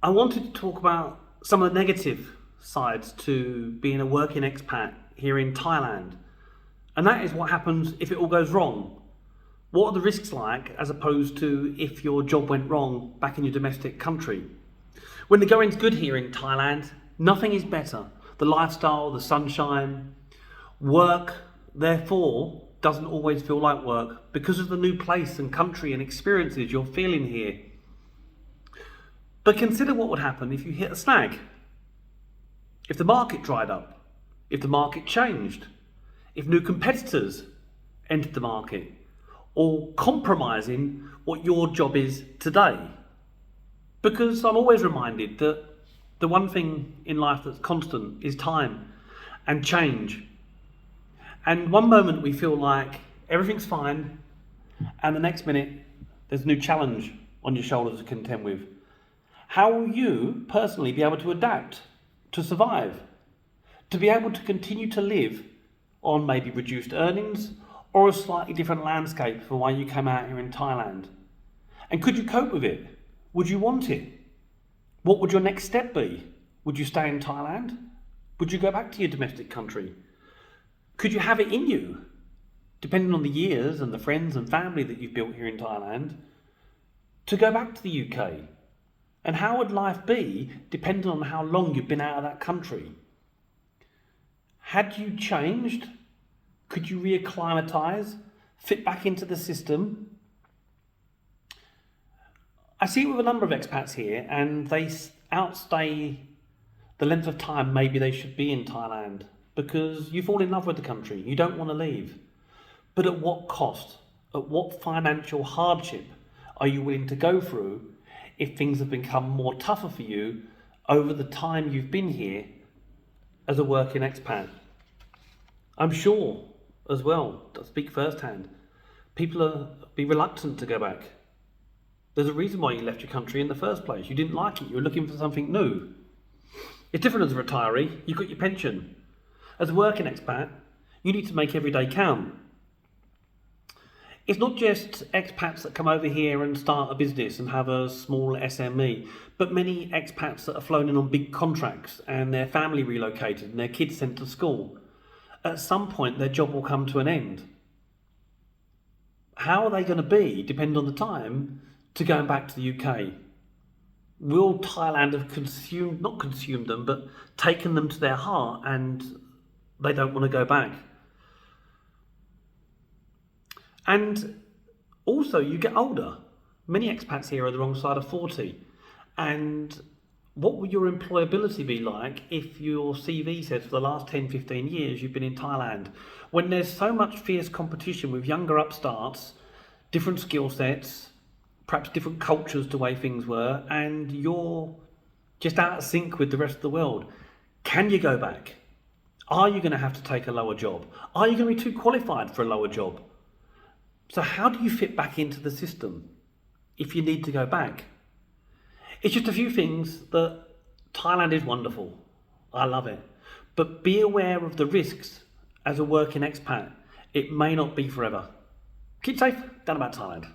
I wanted to talk about some of the negative sides to being a working expat here in Thailand. And that is what happens if it all goes wrong. What are the risks like as opposed to if your job went wrong back in your domestic country? When the going's good here in Thailand, nothing is better. The lifestyle, the sunshine, work, therefore, doesn't always feel like work because of the new place and country and experiences you're feeling here. But consider what would happen if you hit a snag. If the market dried up, if the market changed, if new competitors entered the market, or compromising what your job is today. Because I'm always reminded that the one thing in life that's constant is time and change. And one moment we feel like everything's fine, and the next minute there's a new challenge on your shoulders to contend with. How will you personally be able to adapt, to survive, to be able to continue to live on maybe reduced earnings or a slightly different landscape from why you came out here in Thailand? And could you cope with it? Would you want it? What would your next step be? Would you stay in Thailand? Would you go back to your domestic country? Could you have it in you, depending on the years and the friends and family that you've built here in Thailand, to go back to the UK? And how would life be depending on how long you've been out of that country? Had you changed? Could you reacclimatise, fit back into the system? I see it with a number of expats here, and they outstay the length of time maybe they should be in Thailand because you fall in love with the country, you don't want to leave. But at what cost? At what financial hardship are you willing to go through if things have become more tougher for you over the time you've been here as a working expat? I'm sure as well, to speak firsthand, people will be reluctant to go back. There's a reason why you left your country in the first place. You didn't like it, you were looking for something new. It's different as a retiree, you've got your pension. As a working expat, you need to make every day count. It's not just expats that come over here and start a business and have a small SME, but many expats that are flown in on big contracts and their family relocated and their kids sent to school. At some point, their job will come to an end. How are they going to be, depending on the time, to going back to the UK? Will Thailand have not consumed them, but taken them to their heart and they don't want to go back? And also, you get older. Many expats here are the wrong side of 40. And what will your employability be like if your CV says for the last 10, 15 years you've been in Thailand? When there's so much fierce competition with younger upstarts, different skill sets, perhaps different cultures to the way things were, and you're just out of sync with the rest of the world. Can you go back? Are you going to have to take a lower job? Are you going to be too qualified for a lower job? So how do you fit back into the system if you need to go back? It's just a few things that Thailand is wonderful. I love it. But be aware of the risks as a working expat. It may not be forever. Keep safe. Down about Thailand.